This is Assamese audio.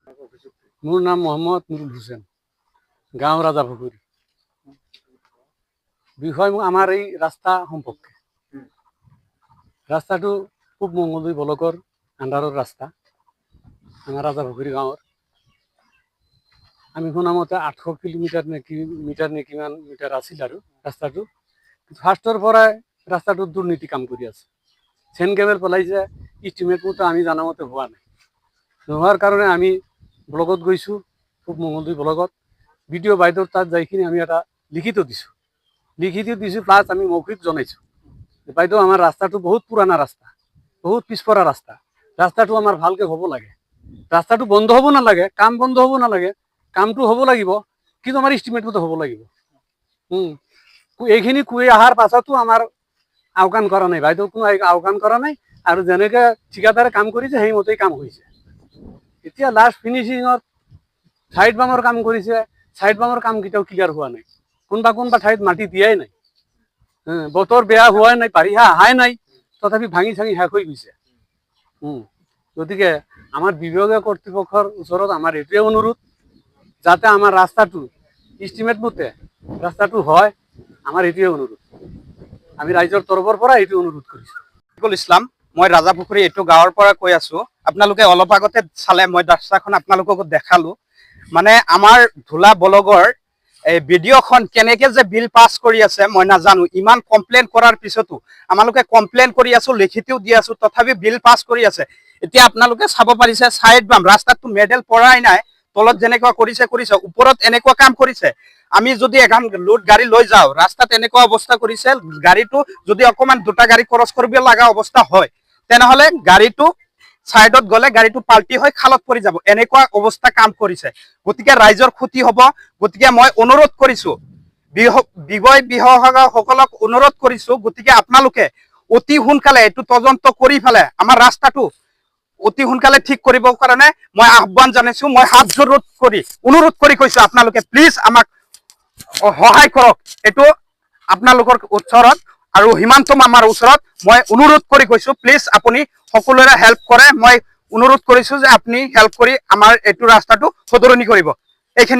মোৰ নাম মোহাম্মদ নুৰুল হুছেইন, গাঁও ৰাজাপুখুৰী। বিষয় আমাৰ এই ৰাস্তা সম্পৰ্কে। ৰাস্তাটো পূব মঙলদৈ ব্লকৰ আণ্ডাৰৰ ৰাস্তা, আমাৰ ৰাজাপুখুৰী গাঁৱৰ। আমি শুনামতে 800 কিলোমিটাৰ নে কিমান মিটাৰ আছিল আৰু ৰাস্তাটো। ফাৰ্ষ্টৰ পৰাই ৰাস্তাটোত দুৰ্নীতি কাম কৰি আছে। চেন কেবেল পেলাইছে, ইষ্টিমেট মতে আমি জানামতে হোৱা নাই। নোহোৱাৰ কাৰণে আমি ব্লকত গৈছোঁ, পূব মঙলদৈ ব্লকত। বিডিঅ' বাইদেউৰ তাত যাইখিনি আমি এটা লিখিত দিছোঁ, প্লাছ আমি মৌখিক জনাইছোঁ। বাইদেউ, আমাৰ ৰাস্তাটো বহুত পুৰণা ৰাস্তা, বহুত পিছপৰা ৰাস্তা। ৰাস্তাটো আমাৰ ভালকৈ হ'ব লাগে। ৰাস্তাটো বন্ধ হ'ব নালাগে, কাম বন্ধ হ'ব নালাগে, কামটো হ'ব লাগিব, কিন্তু আমাৰ ইষ্টিমেট মতে হ'ব লাগিব। এইখিনি কৈ অহাৰ পাছতো আমাৰ আওকাণ কৰা নাই, বাইদেউ কোনো আওকাণ কৰা নাই। আৰু যেনেকৈ ঠিকাদাৰে কাম কৰিছে সেইমতেই কাম হৈছে। এতিয়া লাষ্ট ফিনিচিঙত ছাইড বামৰ কাম কৰিছে, ছাইড বামৰ কাম কেতিয়াও ক্লিয়াৰ হোৱা নাই। কোনোবা ঠাইত মাটি দিয়াই নাই। বতৰ বেয়া হোৱাই নাই, বাৰিষা অহাই নাই, তথাপি ভাঙি চাঙি শেষ হৈ গৈছে। গতিকে আমাৰ বিভাগীয় কৰ্তৃপক্ষৰ ওচৰত আমাৰ এইটোৱে অনুৰোধ, যাতে আমাৰ ৰাস্তাটো ইষ্টিমেট মতে ৰাস্তাটো হয়, আমাৰ এইটোৱে অনুৰোধ। আমি ৰাইজৰ তৰফৰ পৰা এইটো অনুৰোধ কৰিছোঁ। ইছলাম, মই ৰাজাপুখুৰী এইটো গাঁৱৰ পৰা কৈ আছোঁ। আপোনালোকে অলপ আগতে চালে, মই ৰাস্তাখন আপোনালোককো দেখালোঁ। মানে আমাৰ ধোলা ব্লকৰ এই ভিডিঅ'খন কেনেকৈ যে বিল পাছ কৰি আছে মই নাজানো। ইমান কমপ্লেইন কৰাৰ পিছতো আমালোকে কমপ্লেইন কৰি আছোঁ, লিখিতও দি আছোঁ, তথাপি বিল পাছ কৰি আছে। এতিয়া আপোনালোকে চাব পাৰিছে, ছাইড বাম ৰাস্তাটো মেডেল পৰাই নাই, তলত যেনেকুৱা কৰিছে, ওপৰত এনেকুৱা কাম কৰিছে। আমি যদি এখন লোড গাড়ী লৈ যাওঁ, ৰাস্তাত এনেকুৱা অৱস্থা কৰিছে, গাড়ীটো যদি অকণমান দুটা গাড়ী ক্ৰছ কৰিব লগা অৱস্থা হয়, তেনেহ'লে গাড়ীটো ছাইডত গ'লে গাড়ীটো পাল্টি হৈ খালত পৰি যাব। এনেকুৱা অৱস্থা কাম কৰিছে। গতিকে ৰাইজৰ ক্ষতি হ'ব। গতিকে মই অনুৰোধ কৰিছোঁ, বিভাগসকলক অনুৰোধ কৰিছোঁ, গতিকে আপোনালোকে অতি সোনকালে এইটো তদন্ত কৰি পেলাই আমাৰ ৰাস্তাটো অতি সোনকালে ঠিক কৰিবৰ কাৰণে মই আহ্বান জনাইছোঁ। মই হাত জোৰ কৰি অনুৰোধ কৰি কৈছোঁ, আপোনালোকে প্লিজ আমাক সহায় কৰক। এইটো আপোনালোকৰ ওচৰত আৰু সীমান্ত মামাৰ ওচৰত মই অনুৰোধ কৰি কৈছোঁ, প্লিজ আপুনি সকলোৰে হেল্প কৰে। মই অনুৰোধ কৰিছোঁ যে আপুনি হেল্প কৰি আমাৰ এইটো ৰাস্তাটো শুধৰণি কৰিব। এইখিনি